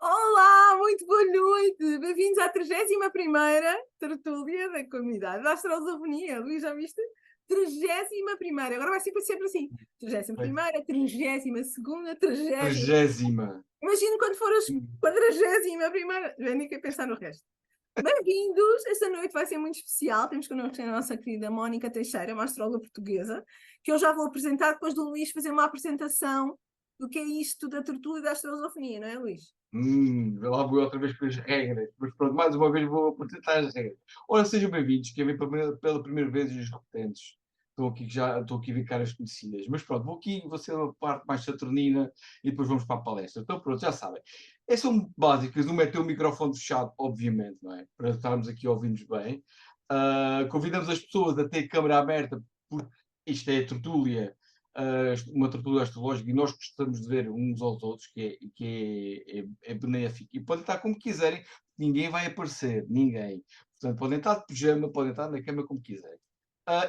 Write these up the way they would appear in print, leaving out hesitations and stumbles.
Olá, muito boa noite! Bem-vindos à 31ª tertúlia da comunidade da Astrologia. Luís, já viste? 31ª, agora vai ser sempre assim. 31ª, 32ª, 30ª. 30ª. Imagino quando for a 41ª, já nem quero pensar no resto. Bem-vindos! Esta noite vai ser muito especial. Temos connosco a nossa querida Mónica Teixeira, uma astróloga portuguesa, que eu já vou apresentar depois do Luís fazer uma apresentação do que é isto da tertúlia da astrologia, não é, Luís? Lá vou eu outra vez com as regras, mas pronto, mais uma vez vou apresentar as regras. Ora, sejam bem-vindos, que eu vim pela primeira vez os repetentes. Estou aqui a ver caras conhecidas, mas pronto, vou ser a parte mais saturnina e depois vamos para a palestra. Então pronto, já sabem. São básicas, uma é ter o microfone fechado, obviamente, não é? Para estarmos aqui a ouvir-nos bem. Convidamos as pessoas a ter câmara aberta, porque isto é a tertúlia, uma tertúlia astrológica e nós gostamos de ver uns aos outros, que é benéfico. E podem estar como quiserem, ninguém vai aparecer, ninguém. Portanto, podem estar de pijama, podem estar na cama como quiserem.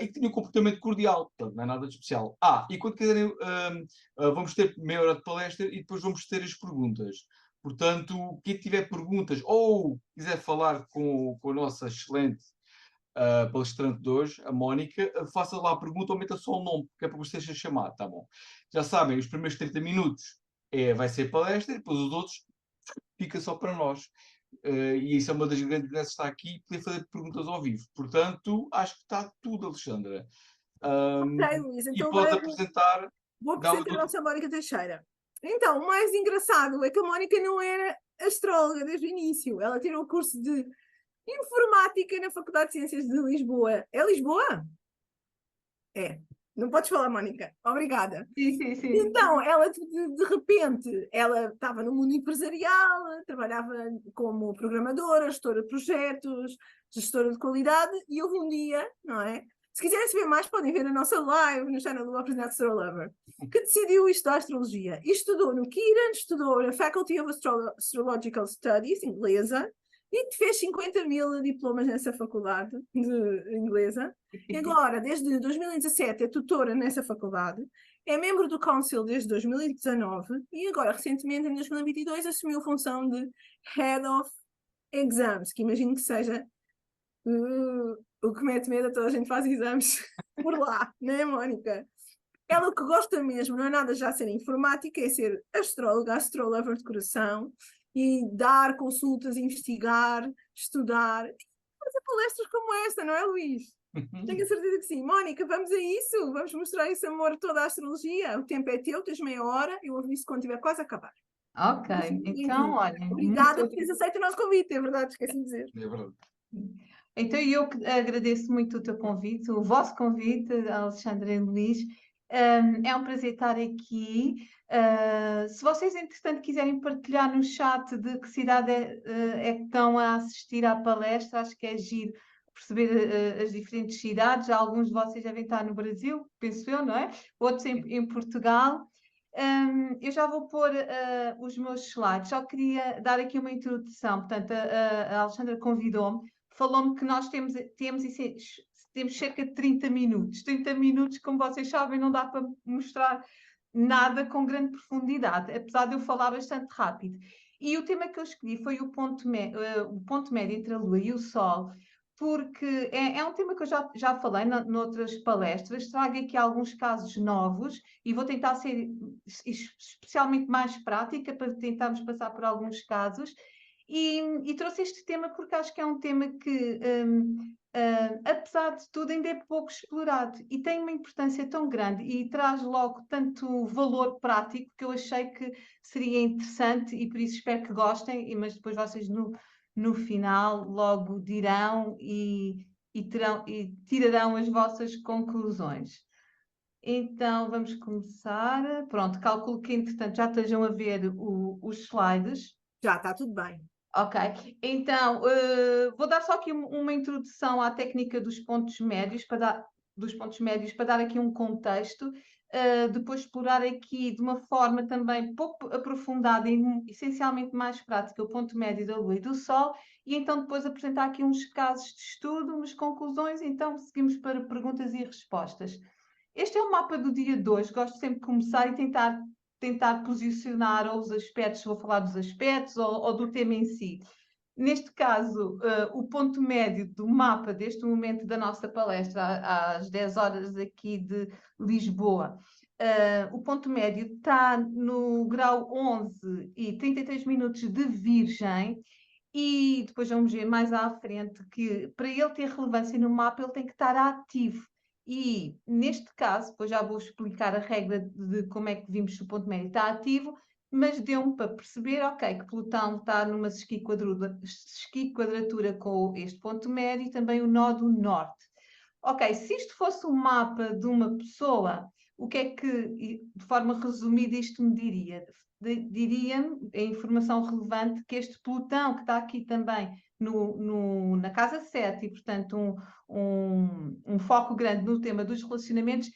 E que tenham um comportamento cordial, portanto, não é nada de especial. E quando quiserem, vamos ter meia hora de palestra e depois vamos ter as perguntas. Portanto, quem tiver perguntas ou quiser falar com a nossa excelente palestrante de hoje, a Mónica, faça lá a pergunta ou meta só o nome, porque é para você ser chamado, tá bom? Já sabem, os primeiros 30 minutos vai ser palestra e depois os outros fica só para nós. E isso é uma das grandes graças de estar aqui e poder fazer perguntas ao vivo. Portanto, acho que está tudo, Alexandra. Ok, Luís, E então pode vai, apresentar. vou apresentar a Dá-me. nossa Mónica Teixeira. Então, o mais engraçado é que a Mónica não era astróloga desde o início. Ela tirou o curso de informática na Faculdade de Ciências de Lisboa. É Lisboa? É. Não podes falar, Mónica. Obrigada. Sim, sim, sim. Então, ela de repente, ela estava no mundo empresarial, trabalhava como programadora, gestora de projetos, gestora de qualidade, e houve um dia, não é? Se quiserem saber mais, podem ver a nossa live no channel do Apresentado Astro Lover, que decidiu estudar astrologia. E estudou no Kiran, estudou na Faculty of Astrological Studies, inglesa, e fez 50 mil diplomas nessa faculdade de inglesa. E agora, desde 2017, é tutora nessa faculdade. É membro do Council desde 2019 e agora, recentemente, em 2022, assumiu a função de Head of Exams, que imagino que seja o que mete medo a toda a gente faz exames por lá, não é, Mónica? Ela o que gosta mesmo, não é nada já ser informática, é ser astróloga, astrolover de coração e dar consultas, investigar, estudar, fazer palestras como esta, não é, Luís? Tenho a certeza que sim. Mónica, vamos a isso? Vamos mostrar esse amor a toda a astrologia? O tempo é teu, tens meia hora, eu aviso quando estiver quase a acabar. Ok, então, olha, Obrigada por teres aceito o nosso convite, é verdade, esqueci de dizer. É verdade. então eu que agradeço muito o teu convite, o vosso convite, Alexandre e Luís. É um prazer estar aqui. Se vocês, entretanto, quiserem partilhar no chat de que cidade é que estão a assistir à palestra, acho que é giro perceber as diferentes cidades. Alguns de vocês devem estar no Brasil, penso eu, não é? Outros em Portugal. Eu já vou pôr os meus slides, só queria dar aqui uma introdução. Portanto, a Alexandra convidou-me, falou-me que nós temos cerca de 30 minutos. 30 minutos, como vocês sabem, não dá para mostrar nada com grande profundidade, apesar de eu falar bastante rápido. E o tema que eu escolhi foi o ponto médio entre a Lua e o Sol, porque é um tema que eu já falei noutras palestras. Trago aqui alguns casos novos e vou tentar ser especialmente mais prática para tentarmos passar por alguns casos. E trouxe este tema porque acho que é um tema que, apesar de tudo, ainda é pouco explorado e tem uma importância tão grande e traz logo tanto valor prático que eu achei que seria interessante e por isso espero que gostem, mas depois vocês no final logo dirão e tirarão as vossas conclusões. Então, vamos começar. Pronto, calculo que, entretanto, já estejam a ver os slides. Já, está tudo bem. Ok, então vou dar só aqui uma introdução à técnica dos pontos médios para dar aqui um contexto, depois explorar aqui de uma forma também pouco aprofundada e essencialmente mais prática o ponto médio da Lua e do Sol, e então depois apresentar aqui uns casos de estudo, umas conclusões, então seguimos para perguntas e respostas. Este é o mapa do dia 2, gosto sempre de começar e tentar tentar posicionar ou os aspectos, vou falar dos aspectos ou do tema em si. Neste caso, o ponto médio do mapa deste momento da nossa palestra, às 10 horas aqui de Lisboa, o ponto médio está no grau 11 e 33 minutos de Virgem, e depois vamos ver mais à frente que para ele ter relevância no mapa ele tem que estar ativo. E neste caso, depois já vou explicar a regra de como é que vimos se o ponto médio está ativo, mas deu-me para perceber, ok, que Plutão está numa sesquiquadratura com este ponto médio e também o nó do norte. Ok, se isto fosse um mapa de uma pessoa, o que é que, de forma resumida, isto me diria? Diria-me, a informação relevante, que este Plutão, que está aqui também na casa 7, e portanto um foco grande no tema dos relacionamentos,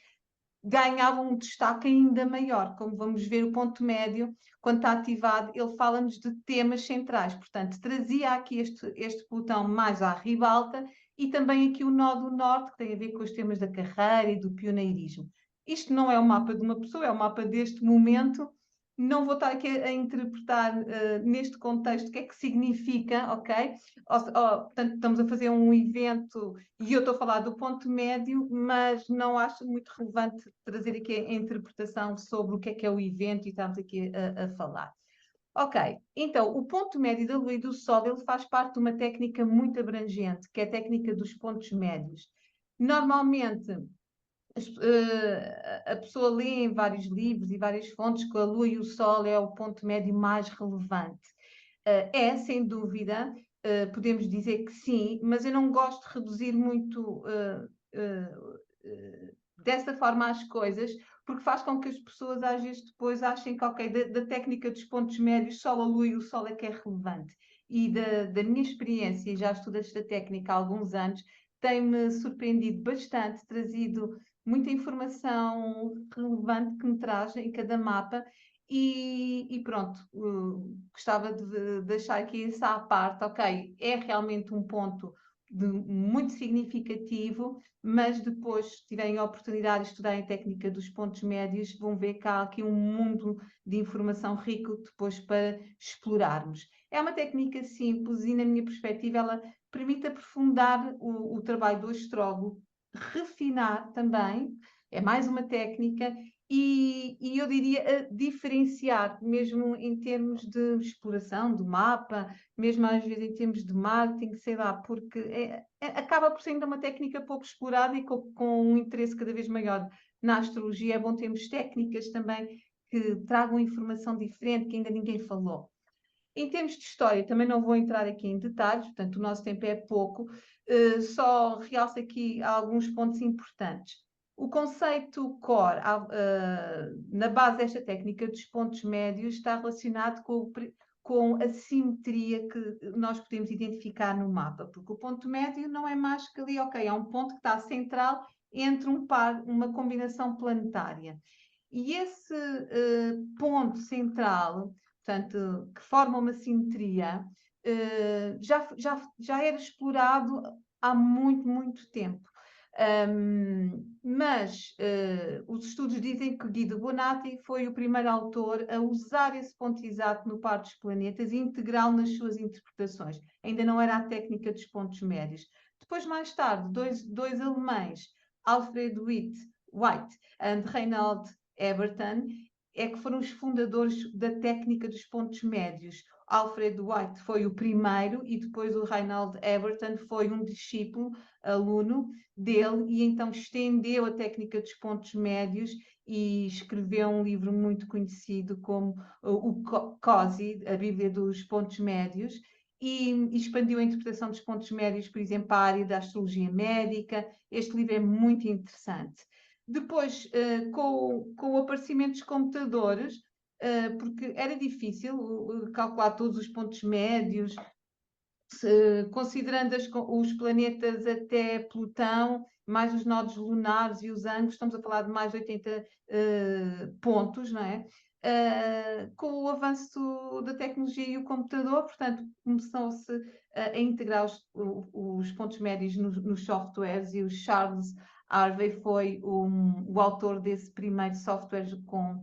ganhava um destaque ainda maior. Como vamos ver, o ponto médio, quando está ativado, ele fala-nos de temas centrais. Portanto, trazia aqui este Plutão mais à ribalta e também aqui o nó do norte, que tem a ver com os temas da carreira e do pioneirismo. Isto não é o mapa de uma pessoa, é o mapa deste momento. Não vou estar aqui a interpretar neste contexto o que é que significa, ok? Portanto, estamos a fazer um evento e eu estou a falar do ponto médio, mas não acho muito relevante trazer aqui a interpretação sobre o que é o evento e estamos aqui a falar. Ok, então o ponto médio da Lua e do Sol ele faz parte de uma técnica muito abrangente, que é a técnica dos pontos médios. Normalmente a pessoa lê em vários livros e várias fontes que a Lua e o Sol é o ponto médio mais relevante. É, sem dúvida, podemos dizer que sim, mas eu não gosto de reduzir muito dessa forma as coisas, porque faz com que as pessoas às vezes depois achem que, ok, da técnica dos pontos médios, só a Lua e o Sol é que é relevante. E da minha experiência, já estudo esta técnica há alguns anos, tem-me surpreendido bastante, trazido muita informação relevante que me traz em cada mapa e pronto, gostava de deixar aqui essa à parte, ok, é realmente um ponto muito significativo, mas depois, se tiverem a oportunidade de estudar a técnica dos pontos médios, vão ver que há aqui um mundo de informação rico depois para explorarmos. É uma técnica simples e, na minha perspectiva, ela permite aprofundar o trabalho do astrólogo, refinar também, é mais uma técnica, e eu diria diferenciar, mesmo em termos de exploração do mapa, mesmo às vezes em termos de marketing, sei lá, porque acaba por ser ainda uma técnica pouco explorada e com um interesse cada vez maior na astrologia. É bom termos técnicas também que tragam informação diferente, que ainda ninguém falou. Em termos de história, também não vou entrar aqui em detalhes, portanto, o nosso tempo é pouco, só realço aqui alguns pontos importantes. O conceito core, na base desta técnica dos pontos médios, está relacionado com a simetria que nós podemos identificar no mapa, porque o ponto médio não é mais que ali, ok, é um ponto que está central entre um par, uma combinação planetária. E esse ponto central, portanto, que forma uma simetria, já era explorado há muito, muito tempo. Mas os estudos dizem que Guido Bonatti foi o primeiro autor a usar esse ponto exato no par dos planetas e integrá-lo nas suas interpretações. Ainda não era a técnica dos pontos médios. Depois, mais tarde, dois alemães, Alfred White e Reinhold Eberton, é que foram os fundadores da técnica dos pontos médios. Alfred White foi o primeiro e depois o Reinhold Eberton foi um discípulo, aluno dele, e então estendeu a técnica dos pontos médios e escreveu um livro muito conhecido como o COSI, a Bíblia dos Pontos Médios, e expandiu a interpretação dos pontos médios, por exemplo, para a área da astrologia médica. Este livro é muito interessante. Depois, com o aparecimento dos computadores, porque era difícil calcular todos os pontos médios, considerando os planetas até Plutão, mais os nodos lunares e os ângulos, estamos a falar de mais de 80 pontos, não é? Com o avanço da tecnologia e o computador, portanto, começou-se a integrar os pontos médios nos softwares, e o Charles Harvey foi o autor desse primeiro software com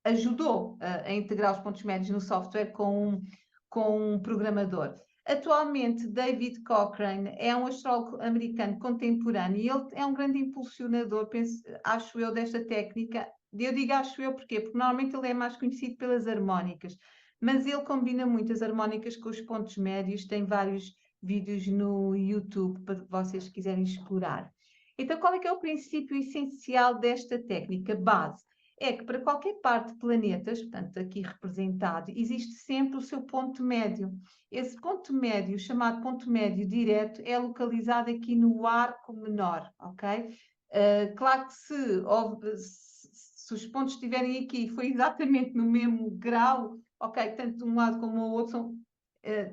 ajudou a integrar os pontos médios no software com um programador. Atualmente, David Cochrane é um astrólogo americano contemporâneo e ele é um grande impulsionador, acho eu, desta técnica. Eu digo acho eu porque normalmente ele é mais conhecido pelas harmónicas, mas ele combina muito as harmónicas com os pontos médios, tem vários vídeos no YouTube para vocês quiserem explorar. Então, qual é que é o princípio essencial desta técnica base? É que para qualquer parte de planetas, portanto aqui representado, existe sempre o seu ponto médio. Esse ponto médio, chamado ponto médio direto, é localizado aqui no arco menor, ok? Claro que se os pontos estiverem aqui e foi exatamente no mesmo grau, ok, tanto de um lado como o outro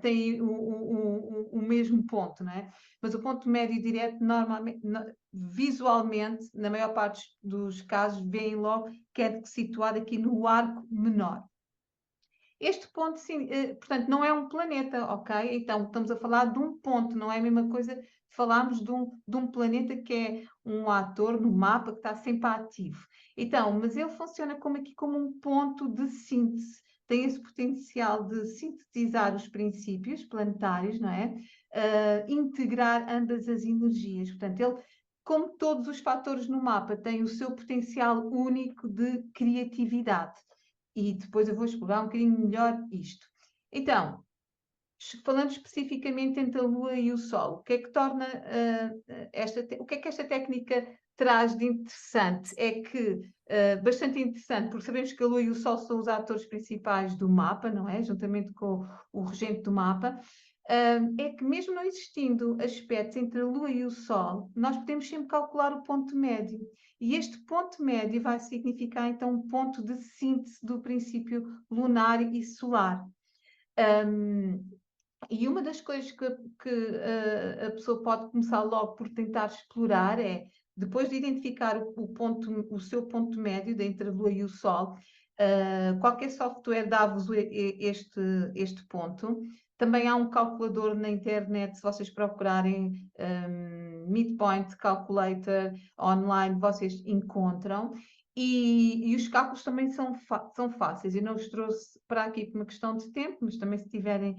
têm o mesmo ponto, não é? Mas o ponto médio direto, normalmente, visualmente, na maior parte dos casos, veem logo que é situado aqui no arco menor. Este ponto, sim, portanto, não é um planeta, ok? Então, estamos a falar de um ponto, não é a mesma coisa de falarmos de um planeta que é um ator no mapa que está sempre ativo. Então, mas ele funciona aqui como um ponto de síntese, tem esse potencial de sintetizar os princípios planetários, não é? Integrar ambas as energias. Portanto, ele, como todos os fatores no mapa, tem o seu potencial único de criatividade. E depois eu vou explorar um bocadinho melhor isto. Então, falando especificamente entre a Lua e o Sol, o que é que torna o que é que esta técnica traz de interessante? É que, bastante interessante, porque sabemos que a Lua e o Sol são os atores principais do mapa, não é? Juntamente com o regente do mapa. É que mesmo não existindo aspectos entre a Lua e o Sol, nós podemos sempre calcular o ponto médio. E este ponto médio vai significar, então, um ponto de síntese do princípio lunar e solar. E uma das coisas que a pessoa pode começar logo por tentar explorar é, depois de identificar o seu ponto médio entre a Lua e o Sol, qualquer software dá-vos este ponto. Também há um calculador na internet, se vocês procurarem Midpoint Calculator online, vocês encontram. E os cálculos também são fáceis. Eu não os trouxe para aqui por uma questão de tempo, mas também se tiverem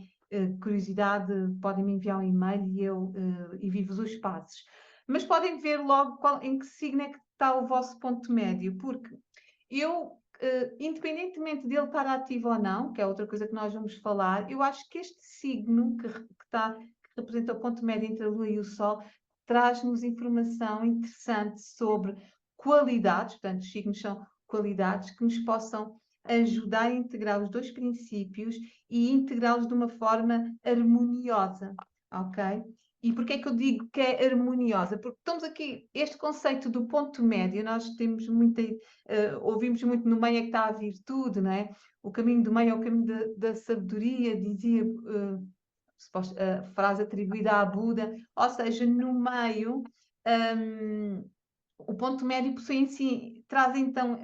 curiosidade, podem me enviar um e-mail e eu envio-vos os passos. Mas podem ver logo em que signo é que está o vosso ponto médio, porque eu, independentemente dele estar ativo ou não, que é outra coisa que nós vamos falar, eu acho que este signo que representa o ponto médio entre a Lua e o Sol traz-nos informação interessante sobre qualidades, portanto, os signos são qualidades que nos possam ajudar a integrar os dois princípios e integrá-los de uma forma harmoniosa, ok? E porquê é que eu digo que é harmoniosa? Porque estamos aqui, este conceito do ponto médio, nós temos ouvimos muito no meio é que está a virtude, não é? O caminho do meio é o caminho da sabedoria, dizia a frase atribuída a Buda, ou seja, no meio, o ponto médio possui em si, traz então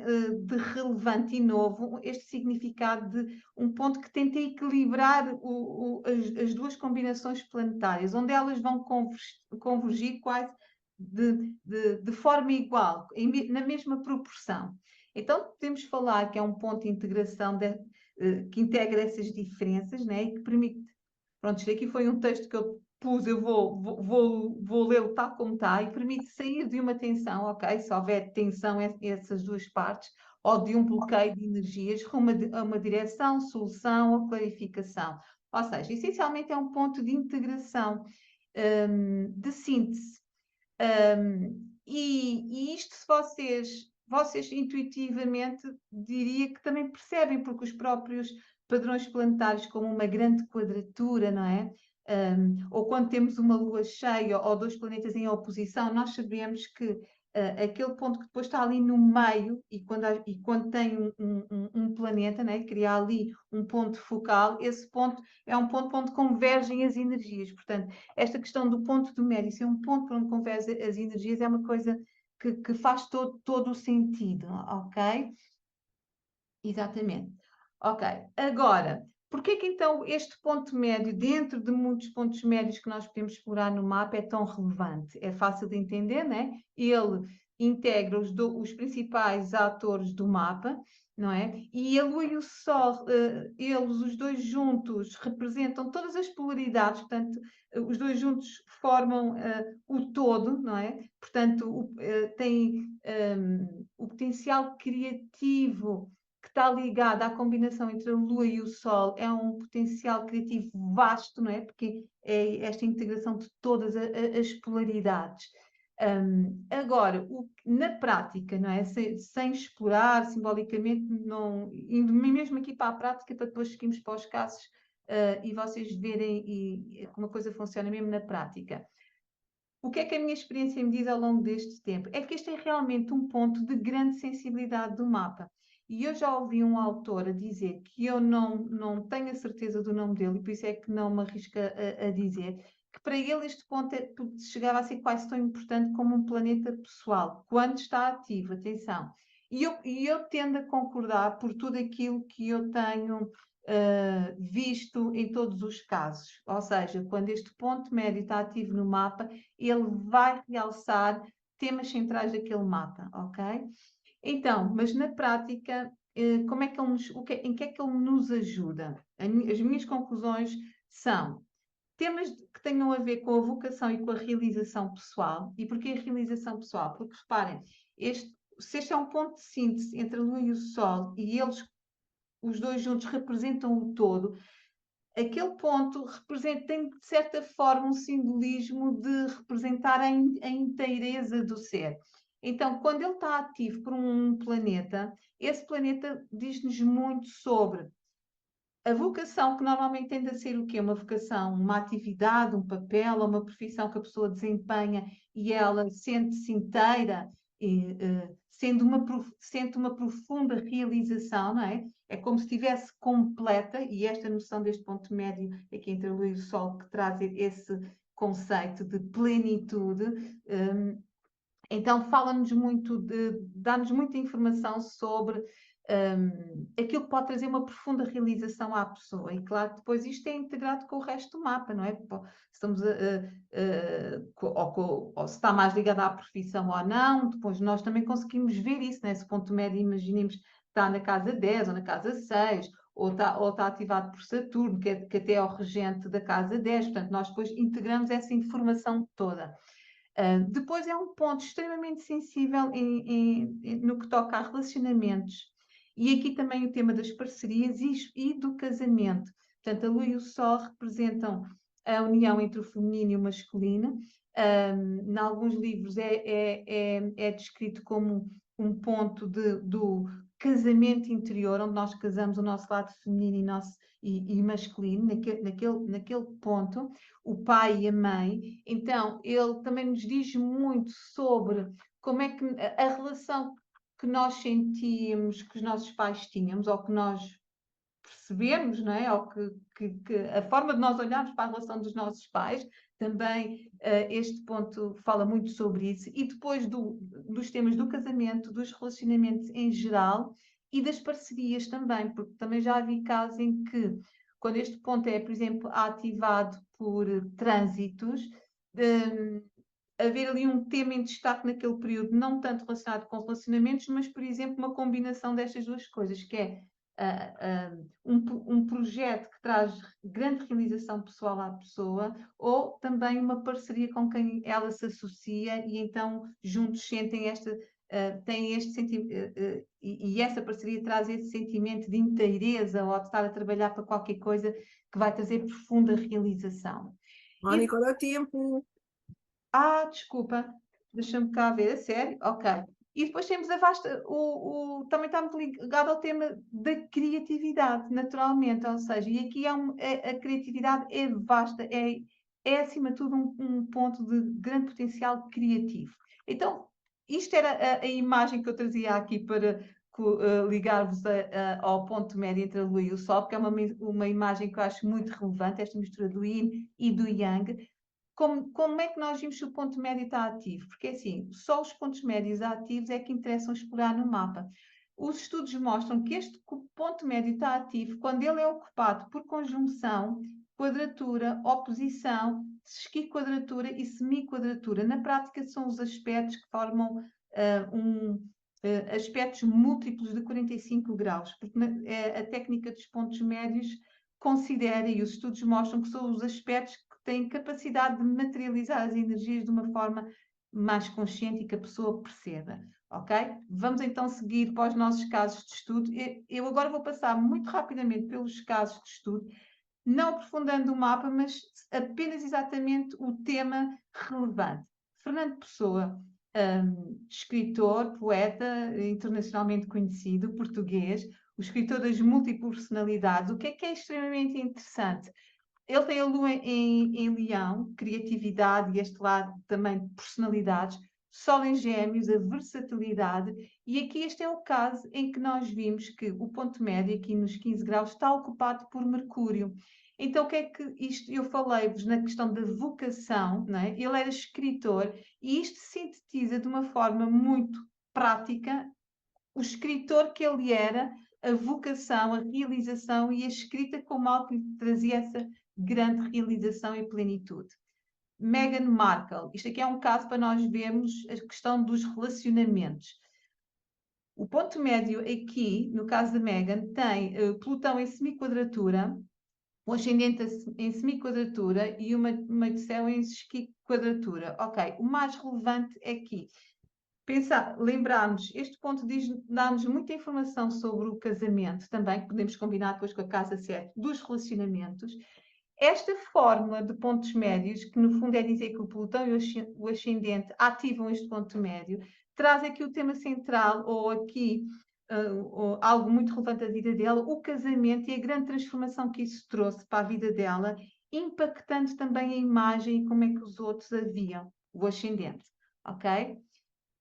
de relevante e novo este significado de um ponto que tenta equilibrar as duas combinações planetárias, onde elas vão convergir quase de forma igual, na mesma proporção. Então, podemos falar que é um ponto de integração que integra essas diferenças, né, e que permite. Pronto, isto aqui foi um texto que eu pus, eu vou lê-lo tal como está, e permite sair de uma tensão, ok? Se houver tensão essas duas partes, ou de um bloqueio de energias, rumo a uma direção, solução ou clarificação. Ou seja, essencialmente é um ponto de integração, de síntese. E isto, se vocês intuitivamente diria que também percebem, porque os próprios padrões planetários, como uma grande quadratura, não é? Ou quando temos uma lua cheia ou dois planetas em oposição, nós sabemos que aquele ponto que depois está ali no meio, e quando tem um planeta, né, cria ali um ponto focal, esse ponto é um ponto onde convergem as energias. Portanto, esta questão do ponto do médio ser um ponto por onde convergem as energias é uma coisa que faz todo o sentido, ok? Exatamente. Ok, agora, porquê que então este ponto médio, dentro de muitos pontos médios que nós podemos explorar no mapa, é tão relevante? É fácil de entender, né? Ele integra os principais atores do mapa, não é? E a Lua e o Sol, eles, os dois juntos, representam todas as polaridades, portanto, os dois juntos formam o todo, não é? Portanto, tem o potencial criativo que está ligado à combinação entre a Lua e o Sol, é um potencial criativo vasto, não é? Porque é esta integração de todas as polaridades. Agora, na prática, não é? Sem explorar simbolicamente, não, indo mesmo aqui para a prática, para depois seguirmos para os casos e vocês verem como a coisa funciona mesmo na prática. O que é que a minha experiência me diz ao longo deste tempo? É que este é realmente um ponto de grande sensibilidade do mapa. E eu já ouvi um autor a dizer que eu não tenho a certeza do nome dele, e por isso é que não me arrisco a dizer, que para ele este ponto chegava a ser quase tão importante como um planeta pessoal, quando está ativo, atenção. E eu tendo a concordar por tudo aquilo que eu tenho visto em todos os casos. Ou seja, quando este ponto médio está ativo no mapa, ele vai realçar temas centrais daquele mapa, ok? Então, mas na prática, como é que em que é que ele nos ajuda? As minhas conclusões são temas que tenham a ver com a vocação e com a realização pessoal. E porquê a realização pessoal? Porque reparem, se este é um ponto de síntese entre a Lua e o Sol, e eles, os dois juntos, representam o todo, aquele ponto tem, de certa forma, um simbolismo de representar a inteireza do ser. Então, quando ele está ativo por um planeta, esse planeta diz-nos muito sobre a vocação, que normalmente tende a ser o quê? Uma vocação, uma atividade, um papel ou uma profissão que a pessoa desempenha e ela sente-se inteira, sente uma profunda realização, não é? É como se estivesse completa, e esta noção deste ponto médio aqui entre a Lua e o Sol que traz esse conceito de plenitude. Então fala-nos muito, dá-nos muita informação sobre aquilo que pode trazer uma profunda realização à pessoa. E claro, depois isto é integrado com o resto do mapa, não é? Se estamos ou se está mais ligado à profissão ou não, depois nós também conseguimos ver isso, né? Esse ponto médio, imaginemos, está na casa 10 ou na casa 6, ou está ativado por Saturno, que até é o regente da casa 10, portanto, nós depois integramos essa informação toda. Depois é um ponto extremamente sensível no que toca a relacionamentos. E aqui também o tema das parcerias e do casamento. Portanto, a Lua e o Sol representam a união entre o feminino e o masculino. Em alguns livros é descrito como um ponto do casamento interior, onde nós casamos o nosso lado feminino e masculino, naquele ponto, o pai e a mãe. Então, ele também nos diz muito sobre como é que a relação que nós sentíamos que os nossos pais tínhamos, ou que nós percebemos, não é? Ou que a forma de nós olharmos para a relação dos nossos pais, também este ponto fala muito sobre isso. E depois dos temas do casamento, dos relacionamentos em geral e das parcerias também, porque também já vi casos em que, quando este ponto é, por exemplo, ativado por trânsitos, haver ali um tema em destaque naquele período, não tanto relacionado com relacionamentos, mas, por exemplo, uma combinação destas duas coisas, que é um projeto que traz grande realização pessoal à pessoa, ou também uma parceria com quem ela se associa e então juntos sentem têm este sentimento, e essa parceria traz esse sentimento de inteireza ou de estar a trabalhar para qualquer coisa que vai trazer profunda realização. Mónica, olha o tempo. Desculpa, deixa-me cá ver, a sério? Ok. E depois temos a vasta, também está muito ligado ao tema da criatividade, naturalmente, ou seja, e aqui a criatividade é vasta, é acima de tudo um ponto de grande potencial criativo. Então, isto era a imagem que eu trazia aqui para ligar-vos ao ponto médio entre a Lua e o Sol, porque é uma imagem que eu acho muito relevante, esta mistura do Yin e do Yang. Como é que nós vimos se o ponto médio está ativo? Porque assim, só os pontos médios ativos é que interessam explorar no mapa. Os estudos mostram que este ponto médio está ativo quando ele é ocupado por conjunção, quadratura, oposição, esquiquadratura e semiquadratura. Na prática, são os aspectos que formam aspectos múltiplos de 45 graus, porque a técnica dos pontos médios considera, e os estudos mostram que são os aspectos que têm capacidade de materializar as energias de uma forma mais consciente e que a pessoa perceba, ok? Vamos então seguir para os nossos casos de estudo. Eu agora vou passar muito rapidamente pelos casos de estudo, não aprofundando o mapa, mas apenas exatamente o tema relevante. Fernando Pessoa, escritor, poeta, internacionalmente conhecido, português, o escritor das multipersonalidades. O que é extremamente interessante? Ele tem a lua em Leão, criatividade e este lado também de personalidades, Sol em Gêmeos, a versatilidade, e aqui este é o caso em que nós vimos que o ponto médio, aqui nos 15 graus, está ocupado por Mercúrio. Então, o que é que isto? Eu falei-vos na questão da vocação, não é? Ele era escritor, e isto sintetiza de uma forma muito prática o escritor que ele era, a vocação, a realização e a escrita como algo que lhe trazia essa grande realização e plenitude. Meghan Markle, isto aqui é um caso para nós vermos a questão dos relacionamentos. O ponto médio aqui, no caso da Meghan, tem Plutão em semiquadratura, o ascendente em semiquadratura e uma meio de céu em esquiquadratura. Ok, o mais relevante é aqui. Lembrarmos, este ponto dá-nos muita informação sobre o casamento também, que podemos combinar depois com a casa 7 dos relacionamentos. Esta fórmula de pontos médios, que no fundo é dizer que o Plutão e o ascendente ativam este ponto médio, traz aqui o tema central, ou aqui algo muito relevante da vida dela, o casamento e a grande transformação que isso trouxe para a vida dela, impactando também a imagem e como é que os outros a viam, o ascendente, ok?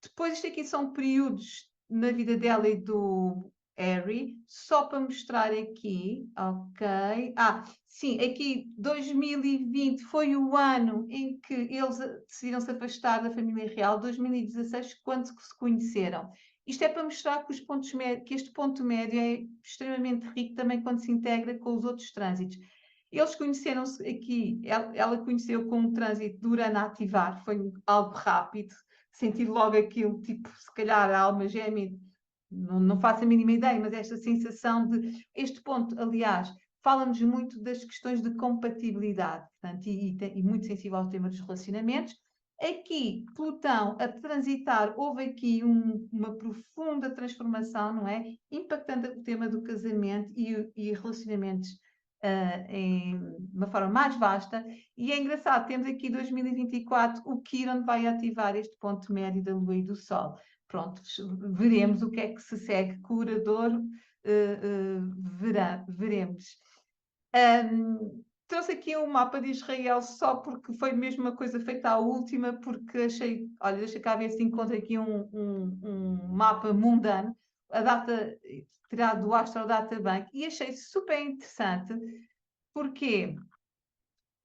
Depois, isto aqui são períodos na vida dela e do Harry, só para mostrar aqui, ok? Sim, aqui 2020 foi o ano em que eles decidiram se afastar da família real, 2016, quando se conheceram. Isto é para mostrar que, que este ponto médio é extremamente rico também quando se integra com os outros trânsitos. Eles conheceram-se aqui, ela conheceu com um trânsito de Urano a ativar, foi algo rápido, senti logo aquilo, tipo, se calhar a alma gêmea, não faço a mínima ideia, mas esta sensação de. Este ponto, aliás, fala-nos muito das questões de compatibilidade, portanto, e muito sensível ao tema dos relacionamentos. Aqui, Plutão a transitar, houve aqui uma profunda transformação, não é? Impactando o tema do casamento e relacionamentos de uma forma mais vasta. E é engraçado, temos aqui 2024, o Quiron vai ativar este ponto médio da Lua e do Sol. Pronto, veremos o que é que se segue, curador, veremos. Trouxe aqui um mapa de Israel só porque foi mesmo uma coisa feita à última, porque achei, olha, deixa cá ver se encontro aqui um mapa mundano, a data tirado do Astro Databank, e achei super interessante. Porquê?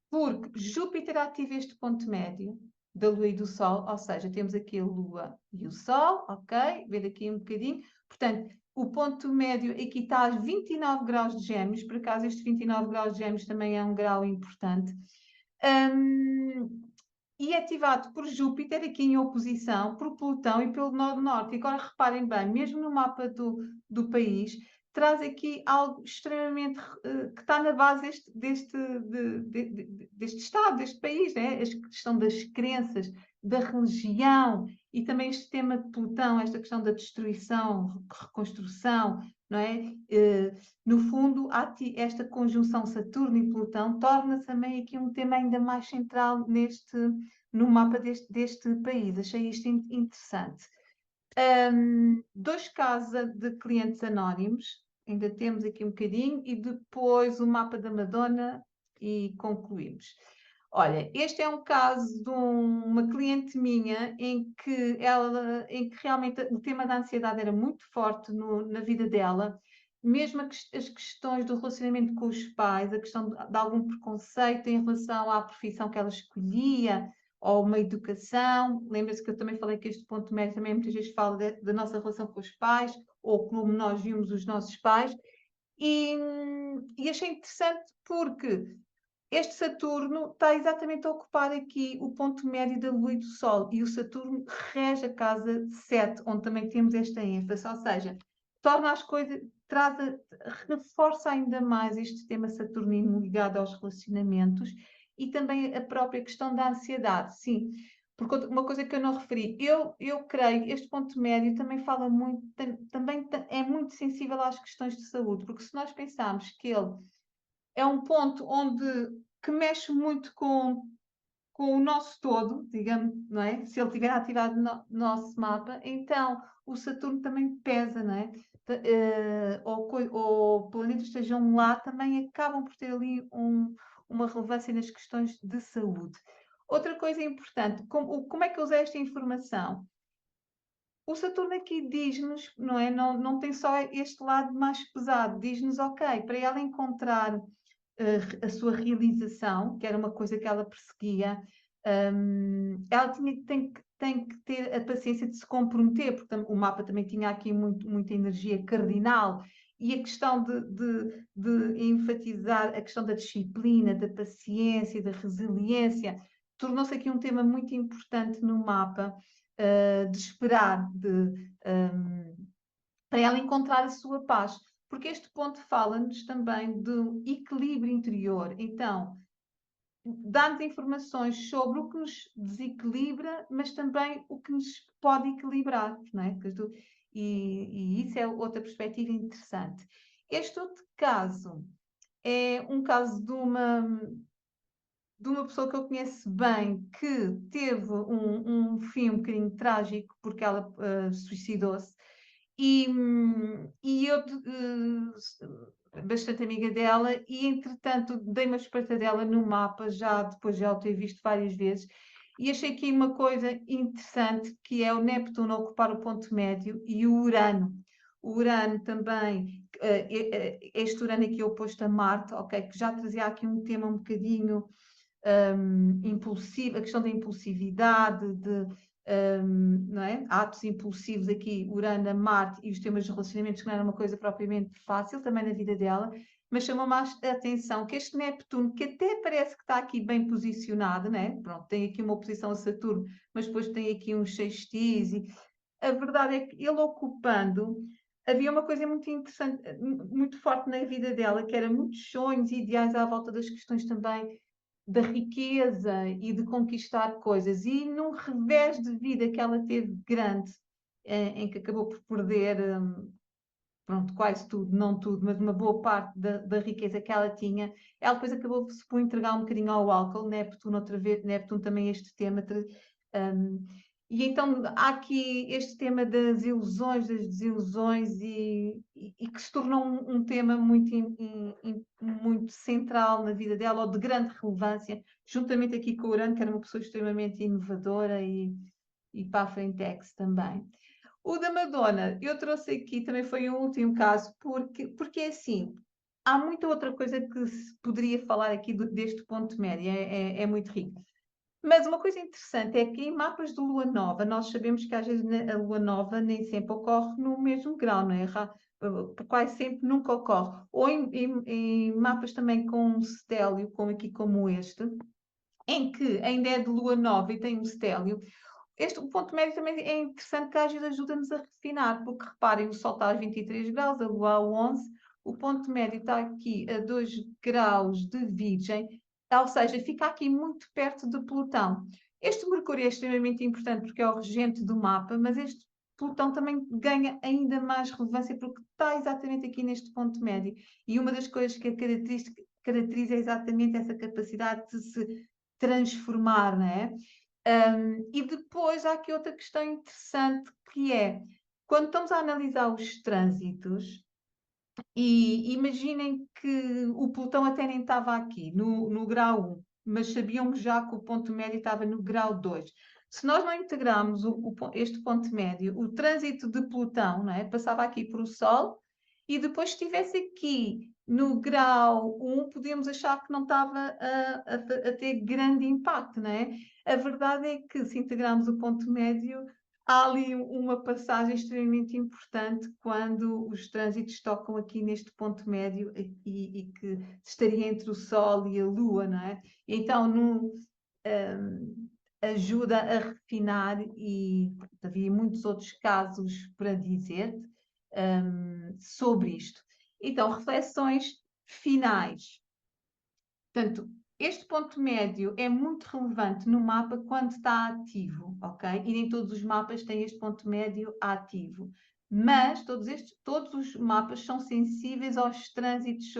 Porque Júpiter ativa este ponto médio da Lua e do Sol, ou seja, temos aqui a Lua e o Sol, ok? Ver aqui um bocadinho. Portanto, o ponto médio aqui está a 29 graus de Gêmeos, por acaso este 29 graus de Gêmeos também é um grau importante. E é ativado por Júpiter, aqui em oposição, por Plutão e pelo Nó do Norte. E agora reparem bem, mesmo no mapa do país, traz aqui algo extremamente que está na base deste Estado, deste país, né? A questão das crenças, da religião e também este tema de Plutão, esta questão da destruição, reconstrução, não é? No fundo, esta conjunção Saturno e Plutão torna-se também aqui um tema ainda mais central no mapa deste país. Achei isto interessante. 2 casos de clientes anónimos, ainda temos aqui um bocadinho, e depois o mapa da Madonna e concluímos. Olha, este é um caso de uma cliente minha em que realmente o tema da ansiedade era muito forte na vida dela, mesmo as questões do relacionamento com os pais, a questão de algum preconceito em relação à profissão que ela escolhia, ou uma educação. Lembra-se que eu também falei que este ponto médio também muitas vezes fala da nossa relação com os pais, ou como nós vimos os nossos pais, e achei interessante porque este Saturno está exatamente a ocupar aqui o ponto médio da Lua e do Sol, e o Saturno rege a casa 7, onde também temos esta ênfase, ou seja, torna as coisas, reforça ainda mais este tema saturnino ligado aos relacionamentos e também a própria questão da ansiedade, sim. Porque uma coisa que eu não referi, eu creio, este ponto médio também fala muito, também é muito sensível às questões de saúde, porque se nós pensarmos que ele é um ponto que mexe muito com o nosso todo, digamos, não é? Se ele estiver ativado no nosso mapa, então o Saturno também pesa, não é? Ou planetas que estejam lá também acabam por ter ali uma relevância nas questões de saúde. Outra coisa importante, como é que eu usei esta informação? O Saturno aqui diz-nos, não é? Não tem só este lado mais pesado, diz-nos, ok, para ela encontrar a sua realização, que era uma coisa que ela perseguia, ela tem que ter a paciência de se comprometer, porque o mapa também tinha aqui muita energia cardinal, e a questão de enfatizar a questão da disciplina, da paciência, da resiliência, tornou-se aqui um tema muito importante no mapa, de esperar, para ela encontrar a sua paz. Porque este ponto fala-nos também do equilíbrio interior. Então, dá-nos informações sobre o que nos desequilibra, mas também o que nos pode equilibrar, não é? E isso é outra perspectiva interessante. Este outro caso é um caso de uma pessoa que eu conheço bem, que teve um fim um bocadinho trágico, porque ela suicidou-se. E eu, bastante amiga dela, e entretanto dei uma espreita dela no mapa, já depois de ela ter visto várias vezes, e achei aqui uma coisa interessante, que é o Neptuno ocupar o ponto médio e o Urano. O Urano também, este Urano aqui oposto a Marte, ok, que já trazia aqui um tema um bocadinho impulsivo, a questão da impulsividade, não é? Atos impulsivos aqui, Urano, Marte e os temas de relacionamentos, que não era uma coisa propriamente fácil também na vida dela, mas chamou mais a atenção que este Neptuno, que até parece que está aqui bem posicionado, né? Pronto, tem aqui uma oposição a Saturno, mas depois tem aqui uns sextis, e a verdade é que ele ocupando, havia uma coisa muito interessante, muito forte na vida dela, que era muitos sonhos e ideais à volta das questões também da riqueza e de conquistar coisas. E num revés de vida que ela teve grande, em que acabou por perder, pronto, quase tudo, não tudo, mas uma boa parte da riqueza que ela tinha, ela depois acabou por entregar um bocadinho ao álcool, Neptuno outra vez, Neptuno também este tema. E então há aqui este tema das ilusões, das desilusões, e que se tornou um tema muito central na vida dela, ou de grande relevância, juntamente aqui com o Urano, que era uma pessoa extremamente inovadora e para a frentex também. O da Madonna, eu trouxe aqui, também foi um último caso, porque é assim, há muita outra coisa que se poderia falar aqui deste ponto médio, é muito rico. Mas uma coisa interessante é que em mapas de lua nova, nós sabemos que às vezes a lua nova nem sempre ocorre no mesmo grau, não é? Quase sempre nunca ocorre. Ou em mapas também com um stélio, como aqui como este, em que ainda é de lua nova e tem um stélio. O ponto médio também é interessante, que às vezes ajuda-nos a refinar, porque reparem, o Sol está a 23 graus, a Lua a 11, o ponto médio está aqui a 2 graus de Virgem, ou seja, fica aqui muito perto de Plutão. Este Mercúrio é extremamente importante porque é o regente do mapa, mas este Plutão também ganha ainda mais relevância porque está exatamente aqui neste ponto médio. E uma das coisas que a caracteriza é exatamente essa capacidade de se transformar, não é? E depois há aqui outra questão interessante, que é, quando estamos a analisar os trânsitos, e imaginem que o Plutão até nem estava aqui, no grau 1, mas sabíamos já que o ponto médio estava no grau 2. Se nós não integrarmos este ponto médio, o trânsito de Plutão, não é? Passava aqui por o Sol, e depois estivesse aqui no grau 1, podíamos achar que não estava a ter grande impacto, não é? A verdade é que, se integrarmos o ponto médio, há ali uma passagem extremamente importante quando os trânsitos tocam aqui neste ponto médio e que estaria entre o Sol e a Lua, não é? Então, ajuda a refinar e havia muitos outros casos para dizer-te sobre isto. Então, reflexões finais. Portanto, este ponto médio é muito relevante no mapa quando está ativo, ok? E nem todos os mapas têm este ponto médio ativo. Mas todos os mapas são sensíveis aos trânsitos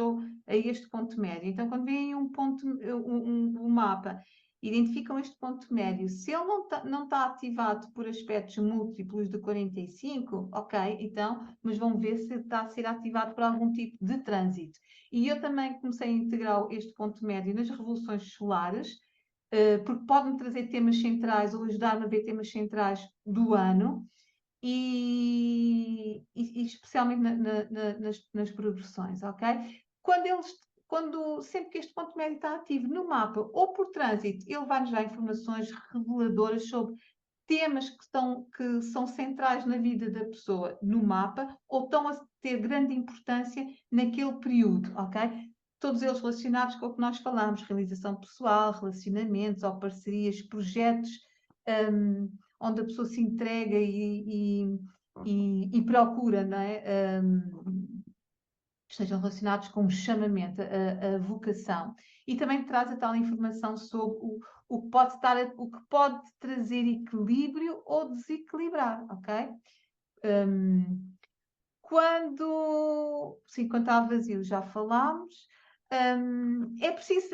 a este ponto médio. Então, quando veem um mapa, identificam este ponto médio. Se ele não está ativado por aspectos múltiplos de 45, ok, então, mas vão ver se está a ser ativado por algum tipo de trânsito. E eu também comecei a integrar este ponto médio nas revoluções solares, porque pode-me trazer temas centrais ou ajudar-me a ver temas centrais do ano, e especialmente nas progressões, ok? Sempre que este ponto médio está ativo no mapa ou por trânsito, ele vai-nos dar informações reveladoras sobre temas que são centrais na vida da pessoa no mapa ou estão a ter grande importância naquele período, ok? Todos eles relacionados com o que nós falamos, realização pessoal, relacionamentos ou parcerias, projetos, onde a pessoa se entrega e procura, não é? Estejam relacionados com o chamamento, a vocação. E também traz a tal informação sobre o que pode trazer equilíbrio ou desequilibrar, ok? Quando está vazio, já falámos. É preciso...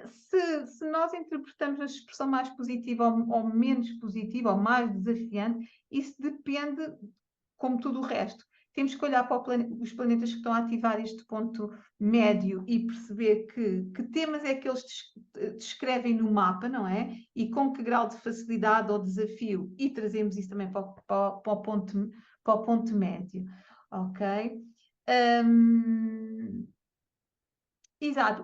Se nós interpretamos a expressão mais positiva ou menos positiva, ou mais desafiante, isso depende, como tudo o resto. Temos que olhar para os planetas que estão a ativar este ponto médio e perceber que temas é que eles descrevem no mapa, não é? E com que grau de facilidade ou desafio, e trazemos isso também para o ponto médio, ok? Exato.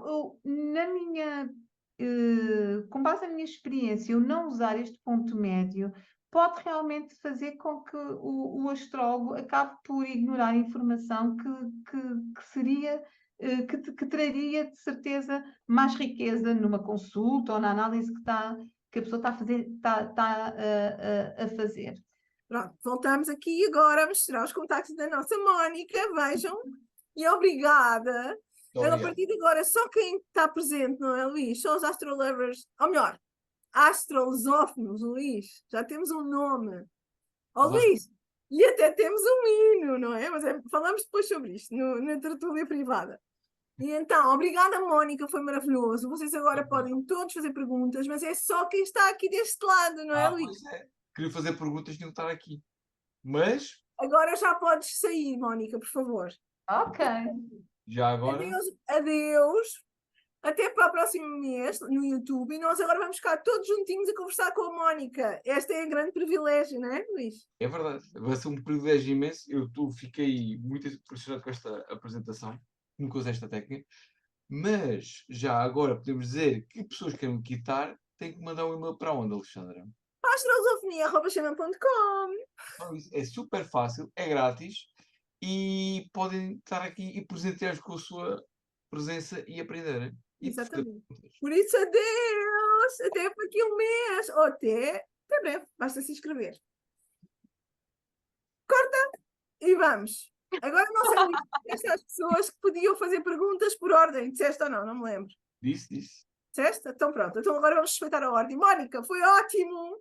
Com base na minha experiência, eu não usar este ponto médio pode realmente fazer com que o astrólogo acabe por ignorar informação que traria de certeza mais riqueza numa consulta ou na análise que a pessoa está a fazer. Pronto, voltamos aqui agora a mostrar os contactos da nossa Mónica, vejam, e obrigada. A partir de agora, só quem está presente, não é, Luís? Só os astrolovers, ou melhor, astrolosófonos, Luís. Já temos um nome. Luís, e até temos um hino, não é? Mas falamos depois sobre isto, na tertúlia privada. E então, obrigada, Mónica, foi maravilhoso. Vocês agora podem todos fazer perguntas, mas é só quem está aqui deste lado, não é, Luís? Pois é. Queria fazer perguntas, tinham que estar aqui. Mas... Agora já podes sair, Mónica, por favor. Ok. Já agora... Adeus. Até para o próximo mês no YouTube. E nós agora vamos ficar todos juntinhos a conversar com a Mónica. Este é um grande privilégio, não é, Luís? É verdade. Vai ser um privilégio imenso. Fiquei muito impressionado com esta apresentação. Nunca usei esta técnica. Mas já agora podemos dizer que pessoas que querem quitar têm que mandar um e-mail para onde, Alexandra? astrolosofonia@xamã.com. É super fácil, é grátis e podem estar aqui e presentear-nos com a sua presença e aprenderem. Exatamente. Por isso, adeus! Até por aqui um mês. Ou até breve. Basta se inscrever. Corta e vamos. Agora não sei estas pessoas que podiam fazer perguntas por ordem. Disseste ou não? Não me lembro. Disse. Disseste? Então pronto. Então agora vamos respeitar a ordem. Mónica, foi ótimo!